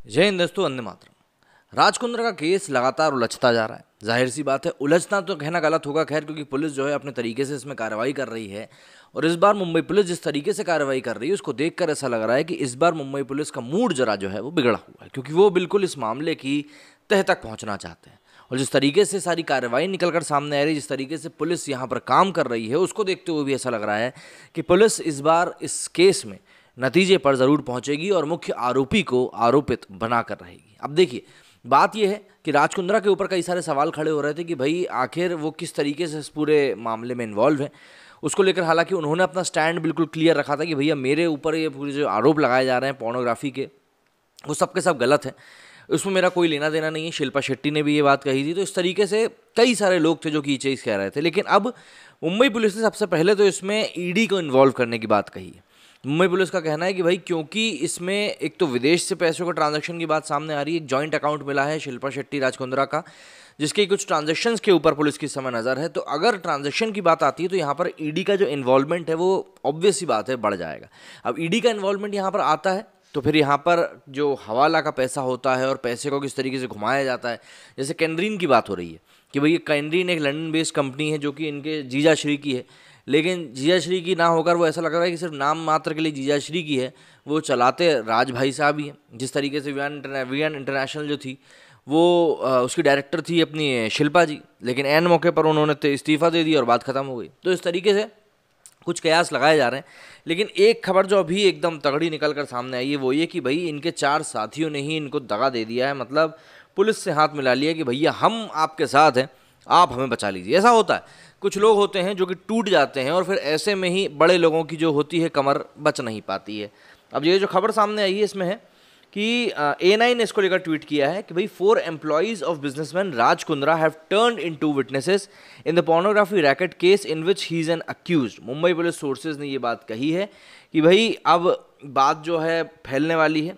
जय हिंद दोस्तों, वंदे मातरम। राज कुंद्रा का केस लगातार उलझता जा रहा है। जाहिर सी बात है, उलझना तो कहना गलत होगा खैर, क्योंकि पुलिस जो है अपने तरीके से इसमें कार्रवाई कर रही है। और इस बार मुंबई पुलिस जिस तरीके से कार्रवाई कर रही है उसको देखकर ऐसा लग रहा है कि इस बार मुंबई पुलिस का मूड जरा जो है वो बिगड़ा हुआ है, क्योंकि वो बिल्कुल इस मामले की तह तक पहुंचना चाहते हैं। और जिस तरीके से सारी कार्रवाई निकल कर सामने आ रही है, जिस तरीके से पुलिस यहाँ पर काम कर रही है, उसको देखते हुए भी ऐसा लग रहा है कि पुलिस इस बार इस केस में नतीजे पर ज़रूर पहुंचेगी और मुख्य आरोपी को आरोपित बनाकर रहेगी। अब देखिए, बात यह है कि राज कुंद्रा के ऊपर कई सारे सवाल खड़े हो रहे थे कि भाई आखिर वो किस तरीके से इस पूरे मामले में इन्वॉल्व है। उसको लेकर हालांकि उन्होंने अपना स्टैंड बिल्कुल क्लियर रखा था कि भैया मेरे ऊपर ये पूरे जो आरोप लगाए जा रहे हैं पोर्नोग्राफी के, वो सब के सब गलत है, उसमें मेरा कोई लेना देना नहीं है। शिल्पा शेट्टी ने भी ये बात कही थी। तो इस तरीके से कई सारे लोग थे जो कि ये चीज़ कह रहे थे। लेकिन अब मुंबई पुलिस ने सबसे पहले तो इसमें ईडी को इन्वॉल्व करने की बात कही है। मुंबई पुलिस का कहना है कि भाई क्योंकि इसमें एक तो विदेश से पैसों का ट्रांजैक्शन की बात सामने आ रही है, एक जॉइंट अकाउंट मिला है शिल्पा शेट्टी राज कुंद्रा का, जिसके कुछ ट्रांजैक्शंस के ऊपर पुलिस की समय नज़र है। तो अगर ट्रांजैक्शन की बात आती है तो यहाँ पर ईडी का जो इन्वॉल्वमेंट है वो ऑब्वियस सी बात है बढ़ जाएगा। अब ईडी का इन्वॉल्वमेंट यहाँ पर आता है तो फिर यहाँ पर जो हवाला का पैसा होता है और पैसे को किस तरीके से घुमाया जाता है, जैसे कैनरीन की बात हो रही है कि भाई ये कैनरीन एक लंदन बेस्ड कंपनी है जो कि इनके जीजाश्री की है, लेकिन जीजाश्री की ना होकर वो ऐसा लग रहा है कि सिर्फ नाम मात्र के लिए जीजाश्री की है। वो चलाते राज भाई साहब ही हैं। जिस तरीके से वियान इंटरनेशनल जो थी वो उसकी डायरेक्टर थी अपनी शिल्पा जी, लेकिन एन मौके पर उन्होंने इस्तीफ़ा दे दिया और बात खत्म हो गई। तो इस तरीके से कुछ कयास लगाए जा रहे हैं। लेकिन एक खबर जो अभी एकदम तगड़ी निकल कर सामने आई है वो ये कि भाई इनके 4 साथियों ने ही इनको दगा दे दिया है। मतलब पुलिस से हाथ मिला लिया कि भैया हम आपके साथ हैं, आप हमें बचा लीजिए। ऐसा होता है, कुछ लोग होते हैं जो कि टूट जाते हैं और फिर ऐसे में ही बड़े लोगों की जो होती है कमर बच नहीं पाती है। अब ये जो खबर सामने आई है इसमें है कि A9 ने इसको लेकर ट्वीट किया है कि भाई 4 employees of businessman Raj Kundra have turned into witnesses in the pornography racket case in which he is an accused. Mumbai police sources ने ये बात कही है कि भाई अब बात जो है फैलने वाली है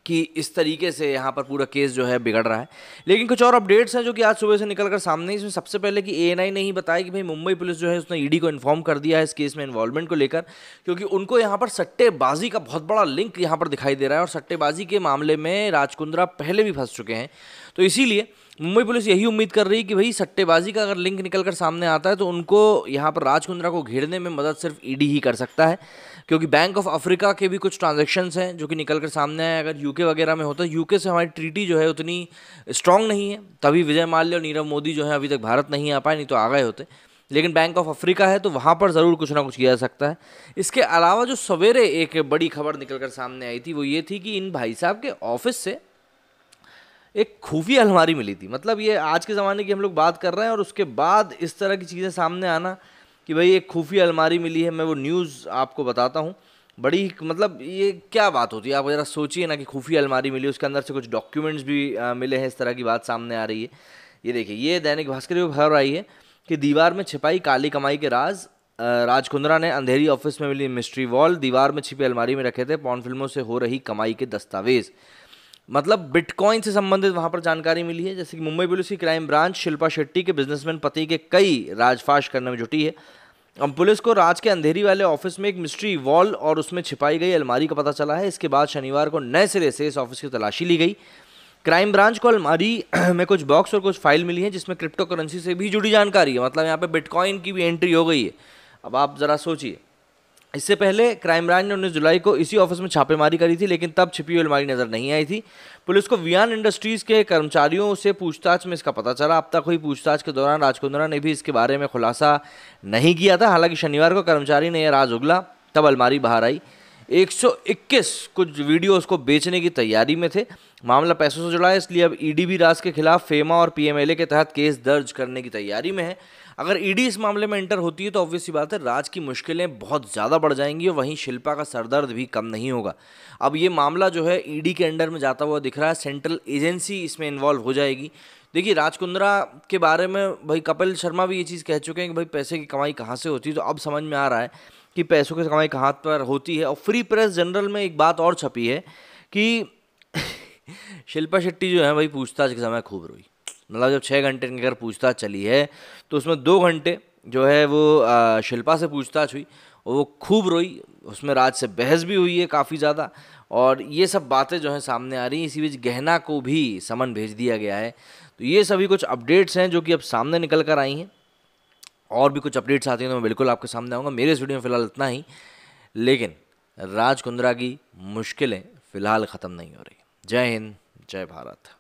कि इस तरीके से यहाँ पर पूरा केस जो है बिगड़ रहा है। लेकिन कुछ और अपडेट्स हैं जो कि आज सुबह से निकल कर सामने। इसमें सबसे पहले कि A9 ने ही बताया कि भाई मुंबई पुलिस जो है उसने ईडी को इन्फॉर्म कर दिया है इस केस में इन्वॉल्वमेंट को लेकर, क्योंकि उनको यहाँ पर सट्टेबाजी का बहुत बड़ा लिंक यहाँ पर दिखाई दे रहा है और सट्टेबाजी के मामले में राज कुंद्रा पहले भी फंस चुके हैं। तो इसीलिए मुंबई पुलिस यही उम्मीद कर रही है कि भाई सट्टेबाजी का अगर लिंक निकल कर सामने आता है तो उनको यहाँ पर राज कुंद्रा को घेरने में मदद सिर्फ ईडी ही कर सकता है, क्योंकि बैंक ऑफ अफ्रीका के भी कुछ ट्रांजैक्शंस हैं जो कि निकल कर सामने आए। अगर यूके वगैरह में होता है, यूके से हमारी ट्रीटी जो है उतनी स्ट्रांग नहीं है, तभी विजय माल्या और नीरव मोदी जो है अभी तक भारत नहीं आ पाए, नहीं तो आ गए होते। लेकिन बैंक ऑफ अफ्रीका है तो वहाँ पर ज़रूर कुछ ना कुछ किया जा सकता है। इसके अलावा जो सवेरे एक बड़ी खबर निकल कर सामने आई थी वो ये थी कि इन भाई साहब के ऑफिस से एक खुफिया अलमारी मिली थी। मतलब ये आज के ज़माने की हम लोग बात कर रहे हैं और उसके बाद इस तरह की चीज़ें सामने आना कि भाई एक खुफिया अलमारी मिली है। मैं वो न्यूज़ आपको बताता हूँ। बड़ी मतलब ये क्या बात होती है, आप ज़रा सोचिए ना कि खुफिया अलमारी मिली, उसके अंदर से कुछ डॉक्यूमेंट्स भी मिले हैं, इस तरह की बात सामने आ रही है। ये देखिए, ये दैनिक भास्कर में खबर आई है कि दीवार में छिपाई काली कमाई के राज, राज कुंद्रा ने अंधेरी ऑफिस में मिली मिस्ट्री वॉल, दीवार में छिपी अलमारी में रखे थे पॉर्न फिल्मों से हो रही कमाई के दस्तावेज। मतलब बिटकॉइन से संबंधित वहां पर जानकारी मिली है। जैसे कि मुंबई पुलिस की क्राइम ब्रांच शिल्पा शेट्टी के बिजनेसमैन पति के कई राजफाश करने में जुटी है। अब पुलिस को राज के अंधेरी वाले ऑफिस में एक मिस्ट्री वॉल और उसमें छिपाई गई अलमारी का पता चला है। इसके बाद शनिवार को नए सिरे से इस ऑफिस की तलाशी ली गई। क्राइम ब्रांच को अलमारी में कुछ बॉक्स और कुछ फाइल मिली है जिसमें क्रिप्टो करेंसी से भी जुड़ी जानकारी है। मतलब यहाँ पे बिटकॉइन की भी एंट्री हो गई है। अब आप ज़रा सोचिए, इससे पहले क्राइम ब्रांच ने 19 जुलाई को इसी ऑफिस में छापेमारी करी थी, लेकिन तब छिपी हुई अलमारी नजर नहीं आई थी। पुलिस को वियान इंडस्ट्रीज के कर्मचारियों से पूछताछ में इसका पता चला। अब तक हुई पूछताछ के दौरान राज कुंद्रा ने भी इसके बारे में खुलासा नहीं किया था। हालांकि शनिवार को कर्मचारी ने यह राज उगला, तब अलमारी बाहर आई। 121 कुछ वीडियो उसको बेचने की तैयारी में थे। मामला पैसों से जुड़ा है, इसलिए अब ईडी भी राज के खिलाफ फेमा और पीएमएलए के तहत केस दर्ज करने की तैयारी में है। अगर ईडी इस मामले में एंटर होती है तो ऑब्वियस सी बात है राज की मुश्किलें बहुत ज़्यादा बढ़ जाएंगी और वहीं शिल्पा का सरदर्द भी कम नहीं होगा। अब ये मामला जो है ईडी के अंडर में जाता हुआ दिख रहा है, सेंट्रल एजेंसी इसमें इन्वॉल्व हो जाएगी। देखिए, राज कुंद्रा के बारे में भाई कपिल शर्मा भी ये चीज़ कह चुके हैं कि भाई पैसे की कमाई कहाँ से होती है। तो अब समझ में आ रहा है कि पैसों की कमाई कहाँ पर होती है। और फ्री प्रेस जनरल में एक बात और छपी है कि शिल्पा शेट्टी जो है भाई पूछताछ के समय खूब रोई। मतलब जब 6 घंटे की अगर पूछताछ चली है तो उसमें 2 घंटे जो है वो शिल्पा से पूछताछ हुई और वो खूब रोई, उसमें राज से बहस भी हुई है काफ़ी ज़्यादा, और ये सब बातें जो हैं सामने आ रही हैं। इसी बीच गहना को भी समन भेज दिया गया है। तो ये सभी कुछ अपडेट्स हैं जो कि अब सामने निकल कर आई हैं। और भी कुछ अपडेट्स आती हैं तो मैं बिल्कुल आपके सामने आऊँगा। मेरे इस वीडियो में फ़िलहाल इतना ही, लेकिन राज कुंद्रा की मुश्किलें फ़िलहाल ख़त्म नहीं हो रही। जय हिंद, जय भारत।